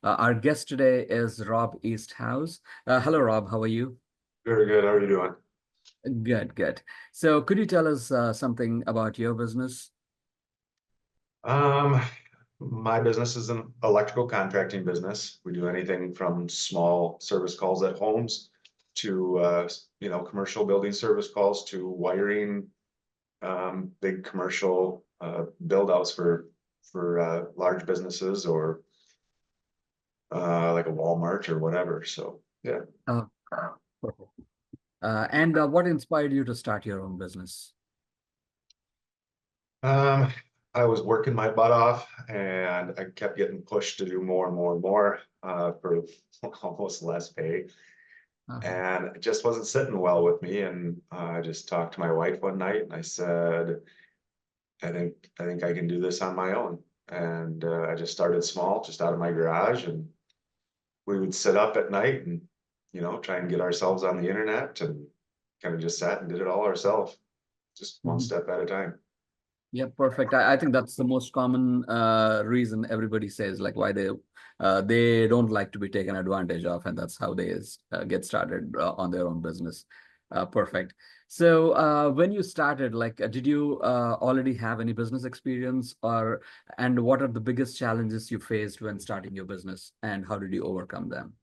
Our guest today is Rob Easthouse. Hello, Rob. How are you? Very good. How are you doing? Good, good. So, could you tell us something about your business? Um, my business is an electrical contracting business. We do anything from small service calls at homes to commercial building service calls to wiring, big commercial build outs for large businesses or like a Walmart or whatever. So yeah. Uh, Perfect. And what inspired you to start your own business? Um, I was working my butt off and I kept getting pushed to do more and more and more for almost less pay. Uh-huh. And it just wasn't sitting well with me. And I just talked to my wife one night and I said, I think I can do this on my own. And I just started small, just out of my garage, and we would sit up at night and try and get ourselves on the internet and kind of just sat and did it all ourselves, just one Mhm. step at a time. Yeah, perfect. I think that's the most common reason everybody says, like why they don't like to be taken advantage of, and that's how they get started on their own business. Perfect. So when you started, like, did you already have any business experience, or and what are the biggest challenges you faced when starting your business, and how did you overcome them?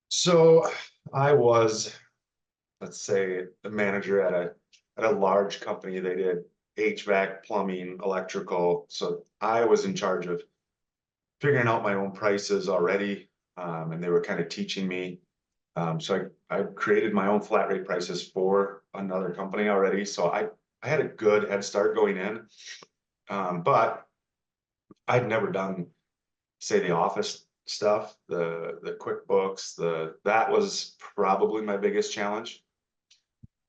So I was, let's say, the manager at a large company. They did HVAC, plumbing, electrical. So I was in charge of figuring out my own prices already, and they were kind of teaching me. So I created my own flat rate prices for another company already. So I had a good head start going in, but I'd never done, say, the office stuff, the QuickBooks, that was probably my biggest challenge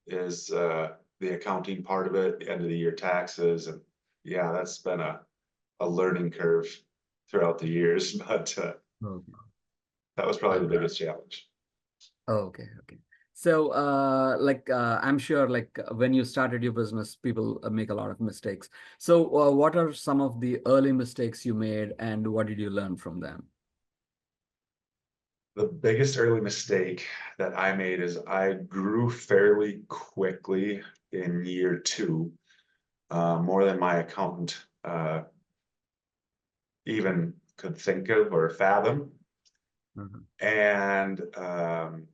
is the accounting part of it, the end of the year taxes, and yeah, that's been a learning curve throughout the years, but Okay. that was probably the Okay. biggest challenge. Okay, okay. So, I'm sure, like, when you started your business, people make a lot of mistakes. So, what are some of the early mistakes you made, and what did you learn from them? The biggest early mistake that I made is I grew fairly quickly in year two, more than my accountant even could think of or fathom. Mhm. And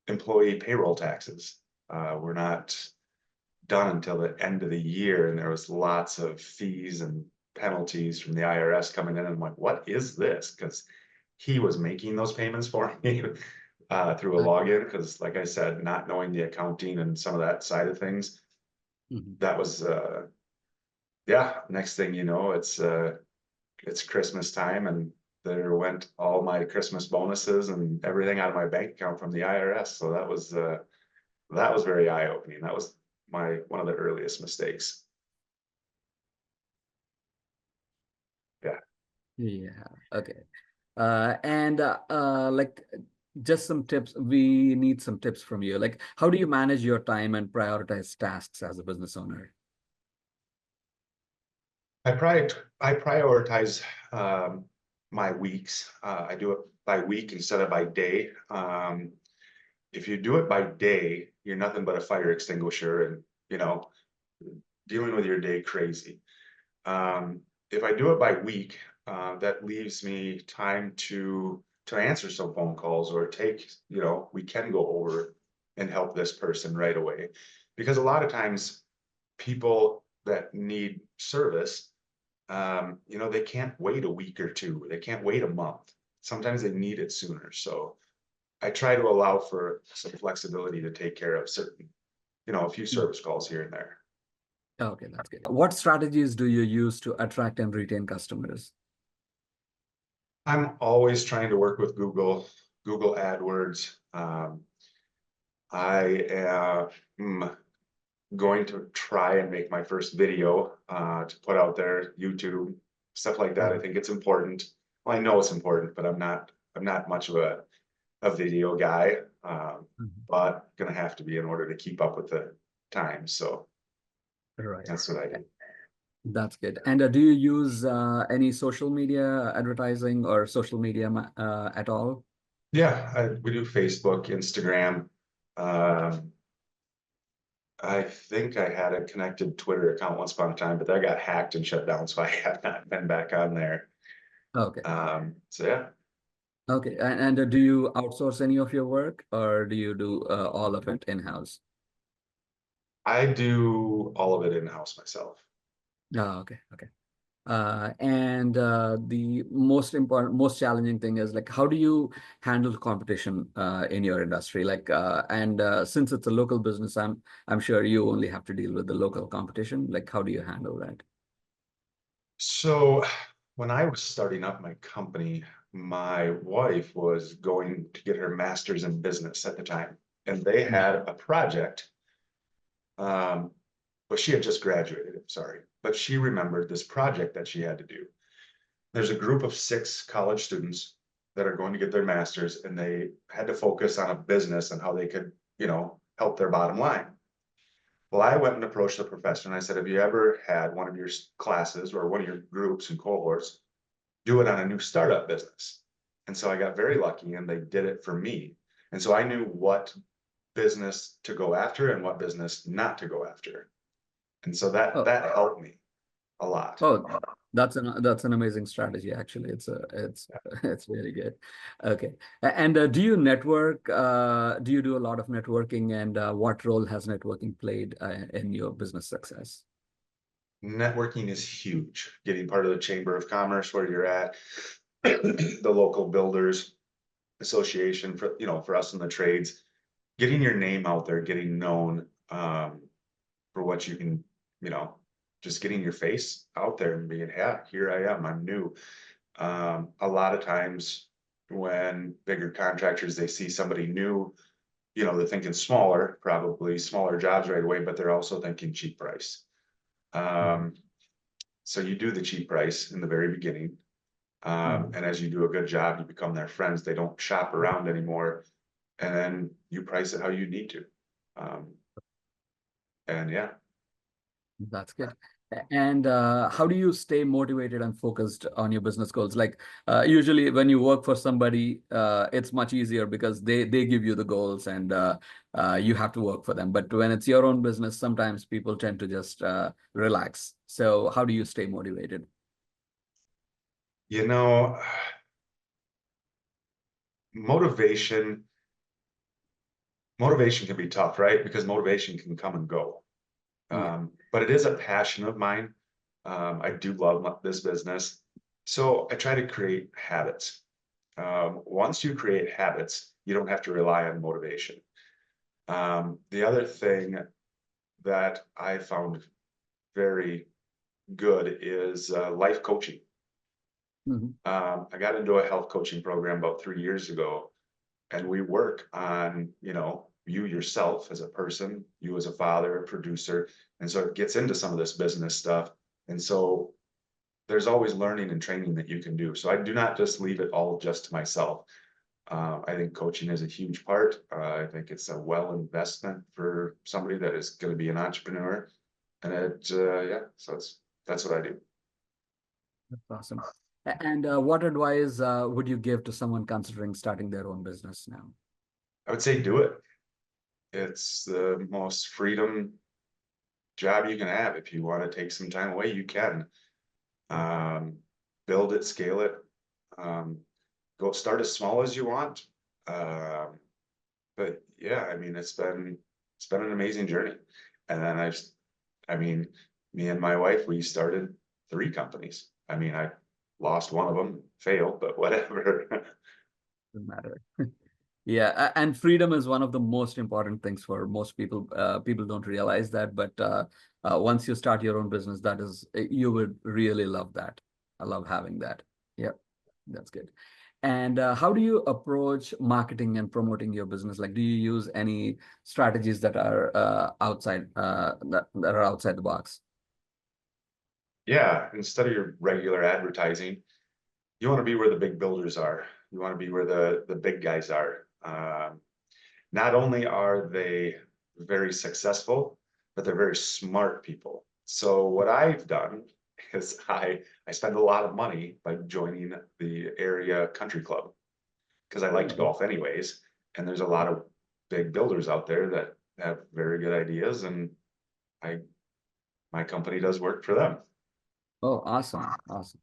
employee payroll taxes were not done until the end of the year, and there was lots of fees and penalties from the IRS coming in. And I'm like, what is this? Because he was making those payments for me through a login. Because, like I said, not knowing the accounting and some of that side of things, Mhm. that was yeah. Next thing you know, it's Christmas time, and there went all my Christmas bonuses and everything out of my bank account from the IRS. So that was very eye opening. That was my one of the earliest mistakes. Yeah. Yeah, okay. And like, just some tips. We need some tips from you. Like, how do you manage your time and prioritize tasks as a business owner? I prioritize my weeks. I do it by week instead of by day. If you do it by day, you're nothing but a fire extinguisher and you know dealing with your day crazy. If I do it by week, that leaves me time to answer some phone calls or take, we can go over and help this person right away. Because a lot of times people that need service, they can't wait a week or two, they can't wait a month. Sometimes they need it sooner. So I try to allow for some flexibility to take care of certain, a few Mm. service calls here and there. Okay, that's good. What strategies do you use to attract and retain customers? I'm always trying to work with Google AdWords. I am going to try and make my first video to put out there, YouTube, stuff like that. I Mhm. think it's important. Well, I know it's important, but I'm not much of a video guy, Mhm. but gonna have to be in order to keep up with the times. So Right. that's what I do. That's good. And do you use any social media advertising or social media at all? Yeah, we do Facebook, Instagram. Um, I think I had a connected Twitter account once upon a time, but that got hacked and shut down, so I have not been back on there. Okay. So yeah, Okay. And do you outsource any of your work or do you do all of it in-house? I do all of it in-house myself. Oh, okay. Okay. And the most important, most challenging thing is like, how do you handle competition in your industry? Like, and since it's a local business, I'm sure you only have to deal with the local competition. Like, how do you handle that? So when I was starting up my company, my wife was going to get her master's in business at the time, and they Mm. had a project. Um, but she had just graduated, I'm sorry, but she remembered this project that she had to do. There's a group of 6 college students that are going to get their master's, and they had to focus on a business and how they could, help their bottom line. Well, I went and approached the professor and I said, have you ever had one of your classes or one of your groups and cohorts do it on a new startup business? And so I got very lucky and they did it for me. And so I knew what business to go after and what business not to go after. And so that Oh, that helped me a lot. oh, that's an amazing strategy. Actually, it's really good. Okay, and do you network? Do you do a lot of networking? And what role has networking played in your business success? Networking is huge. Getting part of the Chamber of Commerce where you're at, the local builders association for us in the trades, getting your name out there, getting known for what you can, you know, just getting your face out there and being, yeah, here I am, I'm new. A lot of times when bigger contractors, they see somebody new, they're thinking smaller, probably smaller jobs right away, but they're also thinking cheap price. Mhm. Um, so you do the cheap price in the very beginning. Mhm. And as you do a good job, you become their friends. They don't shop around anymore. And then you price it how you need to. Um, and yeah, That's good. And how do you stay motivated and focused on your business goals? Like usually when you work for somebody, it's much easier because they give you the goals and you have to work for them. But when it's your own business, sometimes people tend to just relax. So how do you stay motivated? you know, motivation, motivation can be tough, right? Because motivation can come and go. Yeah. But it is a passion of mine. I do love this business. So I try to create habits. Once you create habits, you don't have to rely on motivation. The other thing that I found very good is life coaching. Mhm. I got into a health coaching program about 3 years ago, and we work on, you yourself as a person, you as a father, a producer. And so it gets into some of this business stuff. And so there's always learning and training that you can do. So I do not just leave it all just to myself. I think coaching is a huge part. I think it's a well investment for somebody that is going to be an entrepreneur. And yeah, so that's what I do. That's awesome. And what advice would you give to someone considering starting their own business now? I would say do it. It's the most freedom job you can have. If you want to take some time away, you can. Um, Build it, scale it. Um, Go start as small as you want. Um, but yeah, I mean, it's been an amazing journey. And then I mean, me and my wife, we started 3 companies. I mean, I lost one of them, failed, but whatever. Doesn't matter. Yeah, and freedom is one of the most important things for most people. People don't realize that, but once you start your own business, that is, you would really love that. I love having that. Yeah, that's good. And how do you approach marketing and promoting your business? Like, do you use any strategies that are that are outside the box? Yeah, instead of your regular advertising, you want to be where the big builders are. You want to be where the big guys are. Not only are they very successful, but they're very smart people. So what I've done is I spend a lot of money by joining the area country club because I like to golf anyways. And there's a lot of big builders out there that have very good ideas, and I my company does work for them. Oh, awesome, awesome.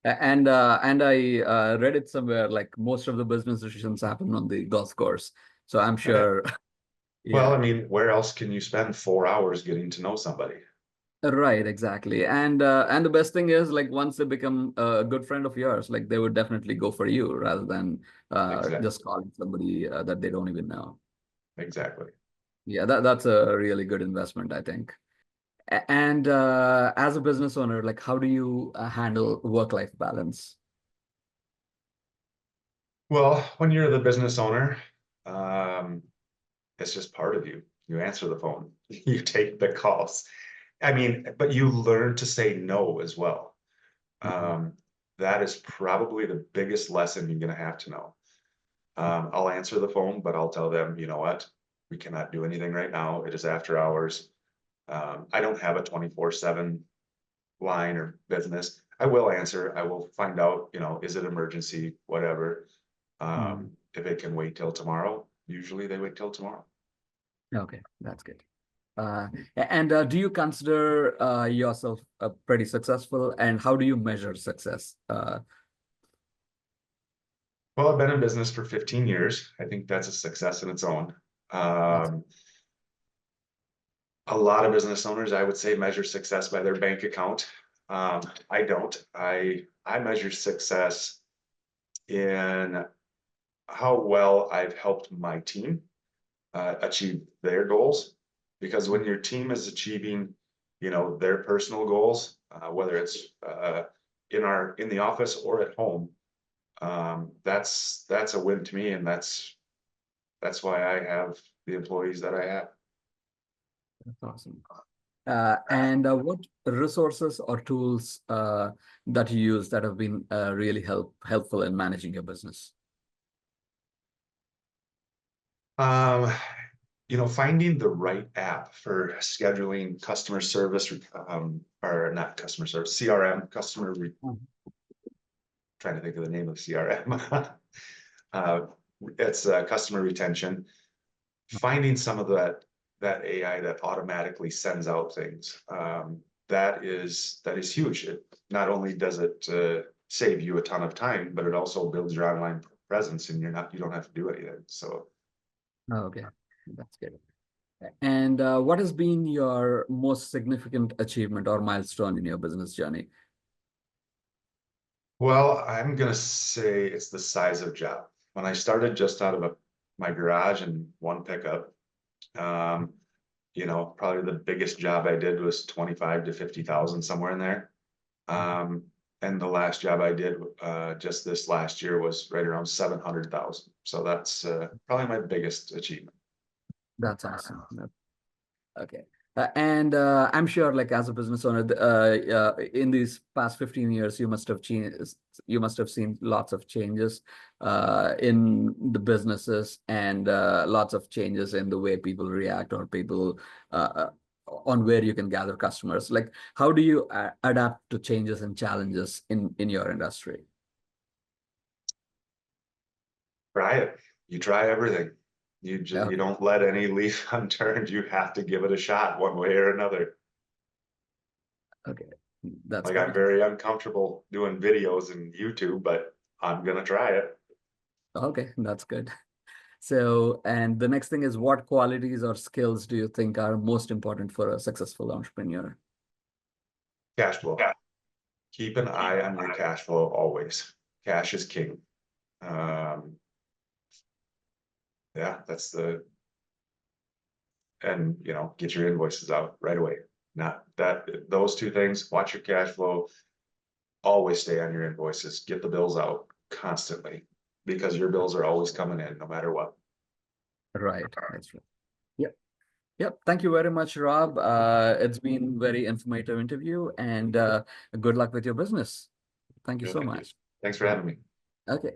And I read it somewhere like most of the business decisions happen on the golf course. So I'm sure, Well, I yeah. mean, where else can you spend 4 hours getting to know somebody? Right, exactly. And the best thing is like once they become a good friend of yours, like they would definitely go for you rather than Exactly. just calling somebody that they don't even know. Exactly. Yeah, that's a really good investment, I think. And as a business owner, like how do you handle work-life balance? Well, when you're the business owner, um, it's just part of you. You answer the phone, you take the calls. I mean, but you learn to say no as well. Mhm. Um, that is probably the biggest lesson you're gonna have to know. I'll answer the phone, but I'll tell them, you know what? We cannot do anything right now. It is after hours. I don't have a 24/7 line or business. I will answer. I will find out, is it emergency, whatever. Mhm. If it can wait till tomorrow, usually they wait till tomorrow. Okay, that's good. And do you consider yourself pretty successful? And how do you measure success? Well, I've been in business for 15 years. I think that's a success in its own. Awesome. Um, a lot of business owners, I would say, measure success by their bank account. I don't. I measure success in how well I've helped my team achieve their goals. Because when your team is achieving, their personal goals, whether it's in the office or at home, that's a win to me, and that's why I have the employees that I have. That's awesome. And what resources or tools that you use that have been really helpful in managing your business? Um, finding the right app for scheduling customer service, or not customer service, CRM, Mhm. trying to think of the name of CRM. uh, it's customer retention. Finding some of that AI that automatically sends out things. That is huge. It not only does it save you a ton of time, but it also builds your online presence, and you don't have to do anything. So, Okay, that's good. And what has been your most significant achievement or milestone in your business journey? well, I'm gonna say it's the size of job. When I started just out of my garage and one pickup, um, probably the biggest job I did was 25 to 50,000, somewhere in there. Um, and the last job I did just this last year was right around 700,000. So that's probably my biggest achievement. That's awesome. Okay. And I'm sure, like as a business owner, in these past 15 years, you must have changed, you must have seen lots of changes in the businesses and lots of changes in the way people react or people on where you can gather customers. Like, how do you adapt to changes and challenges in your industry? Try it. You try everything. You Okay. don't let any leaf unturned. You have to give it a shot one way or another. Okay. That's Like, I'm good. very uncomfortable doing videos and YouTube, but I'm gonna try it. Okay, that's good. So, and the next thing is what qualities or skills do you think are most important for a successful entrepreneur? Cash flow. Keep an eye on your cash flow always. Cash is king. Um, yeah, and get your invoices out right away. Not that those two things, watch your cash flow, always stay on your invoices, get the bills out constantly, because your bills are always coming in no matter what. Right, that's right. Yep. Yep. Thank you very much, Rob. It's been very informative interview and good luck with your business. Thank you Yeah, so thank you. much. Thanks for having me. Okay.